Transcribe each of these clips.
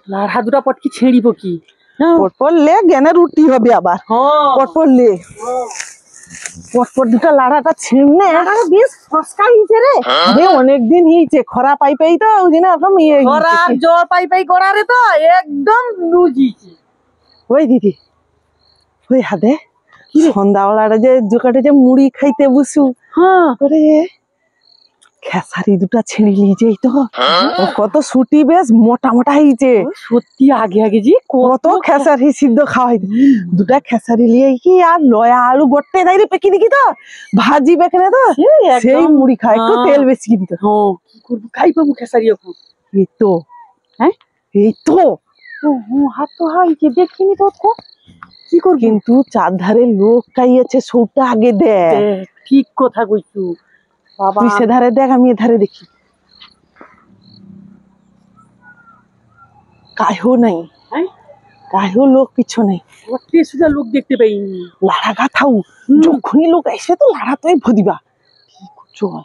লাড়া দুটা পটকি ছেড়িব কি পটপট লে গেনে রুটি হবে আবার পটপট লে পটপট দুটা লাড়াটা ছিঁড়নে বেশ ফসকা হয়েছে রে অনেকদিন হয়েছে খরা পাই পাই তো ওই জন্য একদম খরা জল পাই পাই গড়ারে তো একদম লুজিছে। ওই দিদি ওই হাতে সন্ধ্যাবেলাটা যে জোকাটে যে মুড়ি খাইতে বসু ওরে খেসারি দুটা ছেড়ে নিয়েছে তো কত ছুটি বেশ মোটা মোটা হয়েছে সত্যি আগে আগে যে কত খেসারি সিদ্ধ খাওয়াই দুটা খেসারি লিয়ে কি আর লয়া আলু গটে দাইরে পেকি দিকি তো ভাজি বেখনে তো সেই মুড়ি খাই একটু তেল বেশি দিত কি করবো খাই পাবো খেসারি এখন এই তো হ্যাঁ এই তো হাত তো হাইছে দেখিনি তো কি কর কিন্তু চারধারে লোক খাইয়েছে সৌটা আগে দেখ ঠিক কথা কইছু বাবা তুই সে ধারে দেখ আমি এ ধারে দেখি কাহো নাই কাহো লোক কিছু নাই সুদা লোক দেখতে পাইনি লাড়া গাথাও যখনই লোক এসে তো লাড়া তোই ভদিবা চল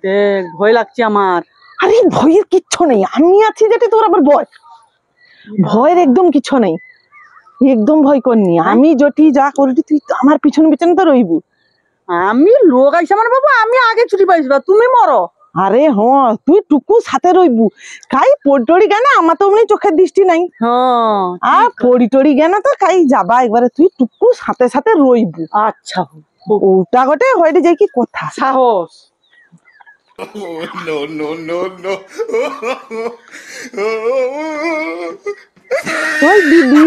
দেখ ভয় লাগছে আমার। আরে ভয়ের কিচ্ছু নেই আমি আছি যেটা তোর আবার ভয় ভয়ের একদম কিছু নেই একদম ভয় করনি আমি জটি যা করবি তুই আমার পিছনে পিছনে তো রইবি আমি লোক আইসা মানে বাবা আমি আগে ছুটি পাইছি তুমি মরো আরে হ্যাঁ তুই টুকু সাথে রইবু কাই পড়ি গেনা আমার তো অমনি চোখের দৃষ্টি নাই আর পড়ি গেনা তো কাই যাবা একবারে তুই টুকু সাথে সাথে রইবু আচ্ছা ওটা গটে হইতে যাই কি কথা সাহস no no no no ওই দিদি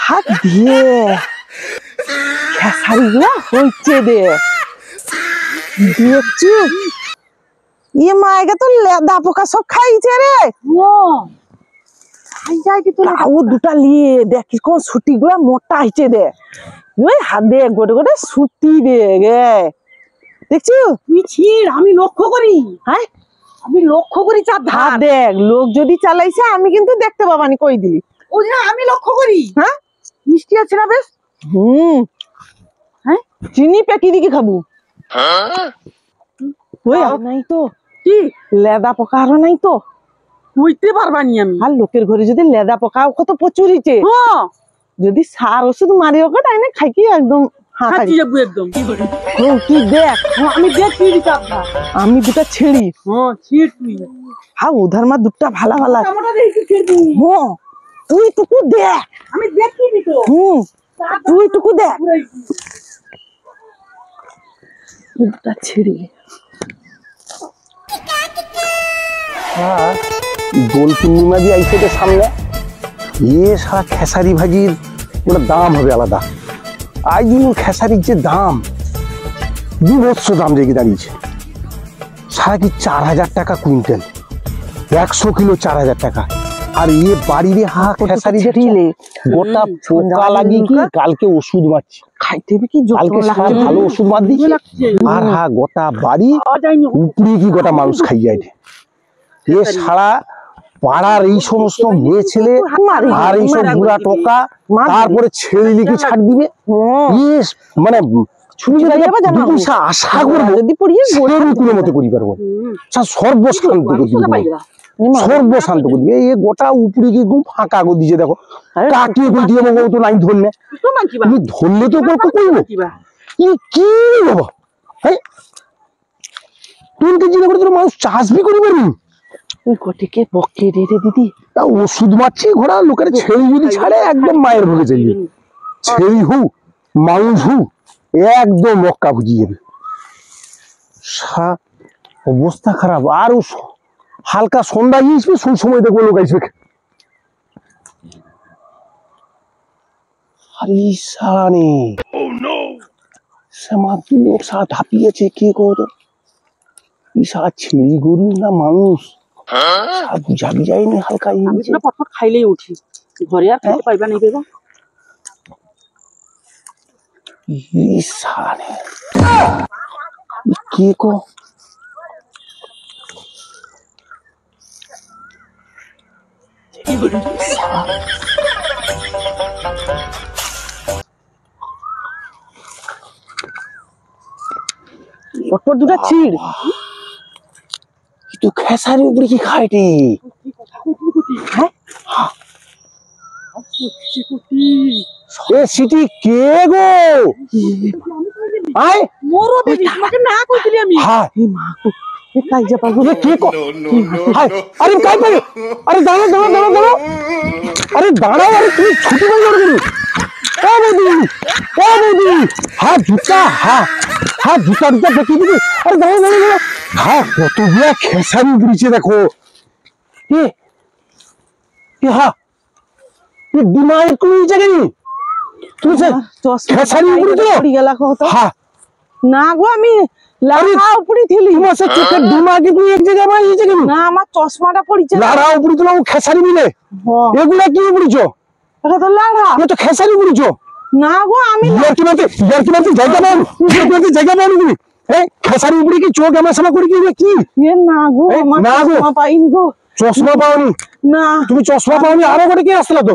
হাত দিয়ে খেসারি গুলা হইছে দে দেখছি ইয়ে মায়েকে তো লেদা পোকা সব খাইছে রে ও দুটা লিয়ে দেখি কোন ছুটি গুলা মোটা হয়েছে দে ওই হাত দে গোটে গোটে ছুটি দে গে দেখছো তুই ছিড় আমি লক্ষ্য করি হ্যাঁ আমি লক্ষ্য করি চার ধার দেখ লোক যদি চালাইছে আমি কিন্তু দেখতে পাবানি কই দিলি ওই আমি লক্ষ্য করি হ্যাঁ মিষ্টি আছে না বেশ হ্যাঁ চিনি পেকি দিকে খাবো ওই নাই তো কি লেদা পোকা আরো নাই তো বুঝতে পারবানি আমি আর লোকের ঘরে যদি লেদা পোকা কত প্রচুর হইছে যদি সার ওষুধ মারি ওকে তাই না খাই কি একদম একদম কি দেখ আমি দেখি আমি দুটা ছেড়ি ছিড় তুই হ্যাঁ উধার মা দুটা ভালা ভালা তুই টুকু দেখ আমি দেখি তো তুই টুকু দেখ দুটা ছেড়ি দোল পূর্ণিমা দিয়ে আইছে তো সামনে সারা খেসারি ভাজির ওটা দাম হবে আলাদা আজ খেসারির যে দাম বিভৎস দাম রেখে দাঁড়িয়েছে সারা কি 4,000 টাকা কুইন্টাল 100 কিলো 4,000 টাকা আর বাড়ির খেসারি দিলে গোটা পোকা লাগিয়ে কি কালকে ওষুধ মারছি খাইতে কি কালকে ভালো ওষুধ মার দিচ্ছি আর গোটা বাড়ি উপরে কি গোটা মানুষ খাই যায় সারা পাড়ার এই সমস্ত মেয়ে ছেলে আর এইসব বুড়া টোকা তারপরে ছেড়ে লিখে ছাড় দিবে মানে আশা করবো মতো করি পারবো সর্বশান্ত করে দিবে সর্বশান্ত করে দিবে এই গোটা উপরে কি ফাঁকা করে দিয়েছে দেখো কাটিয়ে দিয়ে তো নাই ধরলে তুমি ধরলে তো করবো কি বাবা হ্যাঁ তুমি জিনিস করে তোর মানুষ চাষবি করি পারবি কটিকে বকে রে দিদি তা ওষুধ মারছি ঘোড়া লোকের ছেড়ি যদি ছাড়ে একদম মায়ের ভোগে চলবে ছেড়ি হু মানুষ হু একদম মক্কা বুঝিয়ে যাবে অবস্থা খারাপ আর হালকা সন্ধ্যা আসবে সেই সময় দেখবো লোক আসবে লোক সারা ধাপিয়েছে কে কত সারা ছেড়ি গরু না মানুষ বুঝাবি যায়নি হালকা পটপট খাইলেই উঠি ঘরে আর খেতে পাইবা নাই দেবা কে কো পটপট দুটা ছিড় তো খেসারি উপরে কি খাইটি হ্যাঁ এ সিটি কে গো আয় মোরো দিদি তোমাকে না কইছিলি আমি হ্যাঁ এই মা গো এ কাইজা পাগল এ কে হায় আরে কাই পারে আরে দাঁড়াও দাঁড়াও দাঁড়াও দাঁড়াও আরে দাঁড়াও আরে তুমি ছুটি বন্ধ করে দিলি ও বৌদি হ্যাঁ জুতা হ্যাঁ জুতা দেখি দিবি আরে দাঁড়াও দাঁড়াও দাঁড়াও হ্যাঁ কতগুলা খেসারি উঠেছে দেখো হ্যাঁ দিমাগ কোন জায়গায় তুমি খেসারি উপরে তো পড়ি গেলা কত হ্যাঁ না গো আমি লাড়া উপরে থিলি তোমার সে চোখের দিমাগে তুমি এক জায়গায় আমার এই জায়গায় না আমার চশমাটা পড়িছে লাড়া উপরে তো খেসারি মিলে এগুলা কি উপরেছো এটা তো লাড়া এটা তো খেসারি উপরেছো না গো আমি ইয়ার কি মাতে জায়গা পাও জায়গা পাও তুমি খেসারি উপরে কি চোখ আমার সামনে করে কি কি এ না গো এই, আমার না গো। চশমা পাইনি গো চশমা পাওনি না তুমি চশমা পাওনি আরো করে কে আসলা তো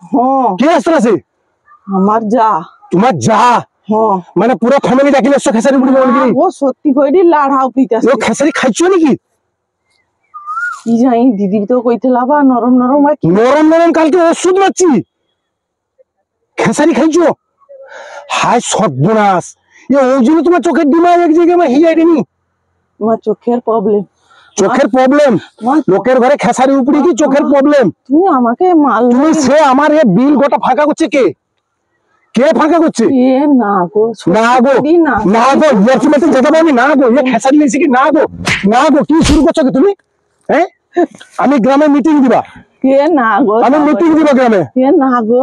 হ্যাঁ কে আসলা সে আমার যা তোমার যা হ্যাঁ মানে পুরো ফ্যামিলি ডাকি এসছো খেসারি উপরে বলবি ও সত্যি কইডি লাড়া উপরিতে ও খেসারি খাইছো নাকি কি জানি দিদি তো কইতেলা বা নরম নরম আর কি নরম নরম কালকে ওষুধ মারছি খেসারি খাইছো হায় সর্বনাশ ওই জন্য তোমার চোখের দিমাগ এক জায়গায় আমার হিয়াই নি আমার চোখের প্রবলেম চোখের প্রবলেম লোকের ঘরে খেসারি উপরে কি চোখের প্রবলেম তুমি আমাকে মাল তুমি সে আমার এ বিল গোটা ফাঁকা করছে কে কে ফাঁকা করছে এ না গো না গো না না গো ইয়ার কি মতো জায়গা পাবি না গো এ খেসারি লেছি কি না গো কি শুরু করছো কি তুমি হ্যাঁ আমি গ্রামে মিটিং দিবা এ না গো আমি মিটিং দিবা গ্রামে এ না গো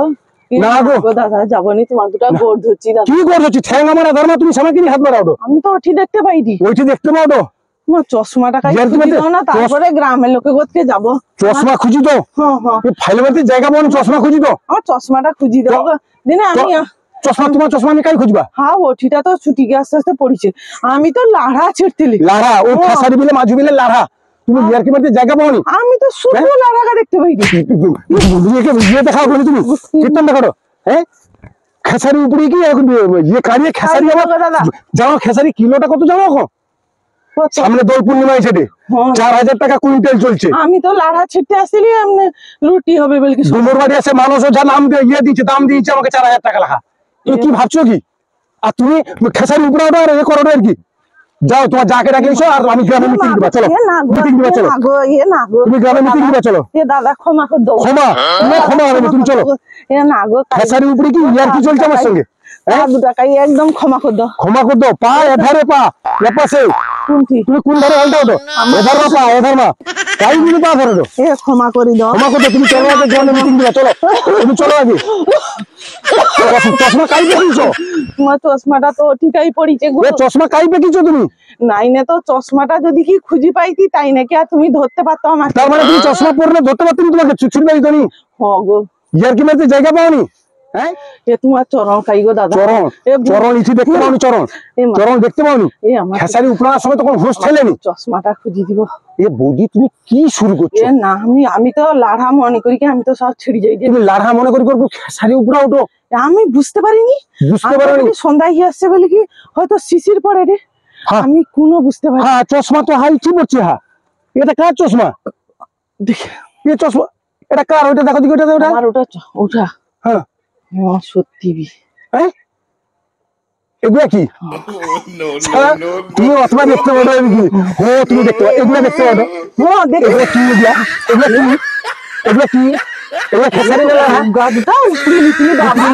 এ না গো। দাদা যাবনি তোমার দুটা গোড় ধরছি দাদা কি করছো ঠ্যাং আমার আধার মা তুমি সামাকে হাত বাড়াও আমি তো ওঠি দেখতে পাইনি ওইটি দেখতে পাও তো আমার চশমাটা কাই ইয়ার কি খুঁজি মধ্যে দাও না তারপরে গ্রামের লোকে গোতকে যাব চশমা খুঁজি তো হ্যাঁ হ্যাঁ ফাইলে বাড়িতে জায়গা পাও চশমা খুঁজি তো আমার চশমাটা খুঁজি দাও গো। দিনে আমি চশমা তোমার চশমা আমি কাই খুঁজবা হ্যাঁ ওঠিটা তো ছুটি গিয়ে আস্তে আস্তে পড়িছে আমি তো লাড়া ছিড়তেলি লাড়া ও খেসারি বিলে মাঝু বিলে লাড়া তুমি ইয়ার কি বাড়িতে জায়গা পাওনি আমি তো শুধু লাড়াটা দেখতে পাইনি ইয়ে দেখাও বলে তুমি কীর্তন দেখাও হ্যাঁ খেসারি উপরে কি ইয়ে কাড়িয়ে খেসারি আমার দাদা জানো খেসারি কিলোটা কত জানো এখন কত? সামনে দোল পূর্ণিমা এসে হ্যাঁ। 4000 টাকা কুইন্টাল চলছে আমি তো লাড়া ছিটতে আসলি এমনি রুটি হবে বলে কি ডুমুর বাড়ি আছে মানুষও যা নাম দিয়ে ইয়ে দিচ্ছে দাম দিয়েছে আমাকে 4000 টাকা লেখা তুমি কি ভাবছো কি আর তুমি খেসারি উপরে ওটা আর এ করো আর কি যাও তোমার যাকে ডাকে এসো আর আমি গ্রামে মিটিং দিবা চলো মিটিং দিবা চলো তুমি গ্রামে মিটিং দিবা চলো দাদা ক্ষমা করে দাও ক্ষমা ক্ষমা হবে না, তুমি চলো এ না গো খেসারি উপরে কি ইয়ার কি চলছে আমার সঙ্গে হ্যাঁ 2 টাকাই একদম ক্ষমা করে দাও ক্ষমা করে দাও পা এধারে পা এপাশে কোনটি তুমি কোন ধারে উল্টাও তো এধার পা এধার মা তাই তুমি পা ধরে দাও এ ক্ষমা করে দাও ক্ষমা করে দাও, তুমি চলো আগে গ্রামে মিটিং দিবা চলো তুমি চলো আগে চশমা কাই পেকিছো তোমার চশমাটা তো ঠিকই পড়িছে গো এ চশমা কাই পেকিছো তুমি নাই না তো চশমাটা যদি কি খুঁজি পাইতি তাই নাকি আর তুমি ধরতে পারতো আমাকে তার মানে তুমি চশমা পরলে ধরতে পারতেন তোমাকে ছুটছুট বাড়ি তো নি হ গো ইয়ার কি মারতে জায়গা পাওনি হ্যাঁ এ তোমার চরণ খাই গো দাদা চরণ এ চরণ ইতি দেখতে পাওনি চরণ এ মা, চরণ দেখতে পাওনি এ আমার খেসারি উপড়ার সময় তখন হুঁশ ঠেলেনি চশমাটা খুঁজি দিব এ বৌদি তুমি কি শুরু করছো এ না আমি তো লাড়া মনে করি কি আমি তো সব ছিড়ে যাই যে তুমি লাড়া মনে করি করবো খেসারি উপড়া ওঠো আমি বুঝতে পারিনি বুঝতে পারোনি সন্ধ্যায় গিয়ে আসছে বলে কি হয়তো শিশির পড়ে রে হ্যাঁ। আমি কোনো বুঝতে পারি হ্যাঁ চশমা তো হাই কি পড়ছে হ্যাঁ এটা কার চশমা দেখে এ চশমা এটা কার ওটা দেখো দিকে ওটা ওটা আমার ওটা হ্যাঁ সত্যি হ্যাঁ এগুলা কি শালা, তুমি অথবা দেখতে পারো নাকি ও তুমি দেখতে পারো এগুলা দেখতে পারো হ্যাঁ দেখে এগুলা কি এগুলা কি এগুলা কি এগুলা খেসারি না হ্যাঁ গাদটা উপরে নিচে বাবা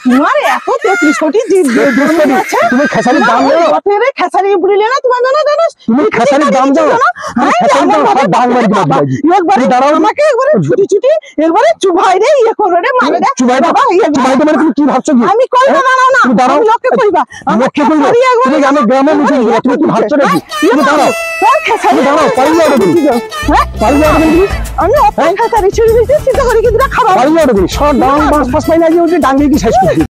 তোমার এত 33 কোটি আছে তুমি খেসারির দাম দাও বাপরে খেসারি উপরে না তোমার জানা জানো তুমি খেসারির দাম দাও দাম মারি বাবা একবারে দাঁড়াও আমাকে একবারে ছুটি ছুটি একবারে চুভাই রে ইয়ে করে রে মারে রে চুবাই বাবা চুবাই মানে তুমি কি ভাবছো কি আমি কই না না না তুমি দাঁড়াও আমি লোককে কইবা লোককে কইবা তুমি আমি গ্রামে মিটিং দিবা তুমি কি ভাবছো নাকি তুমি দাঁড়াও খেসারি দাঁড়াও পারি যাও তুমি হ্যাঁ পারি যাও তুমি আমি অত খেসারি ছেড়ে দিতে চিন্তা করি কি দুটা খাবার পারি যাও তুমি সব দাম পাঁচ পাঁচ পাই না যে ডাঙ্গি কি শেষ করছি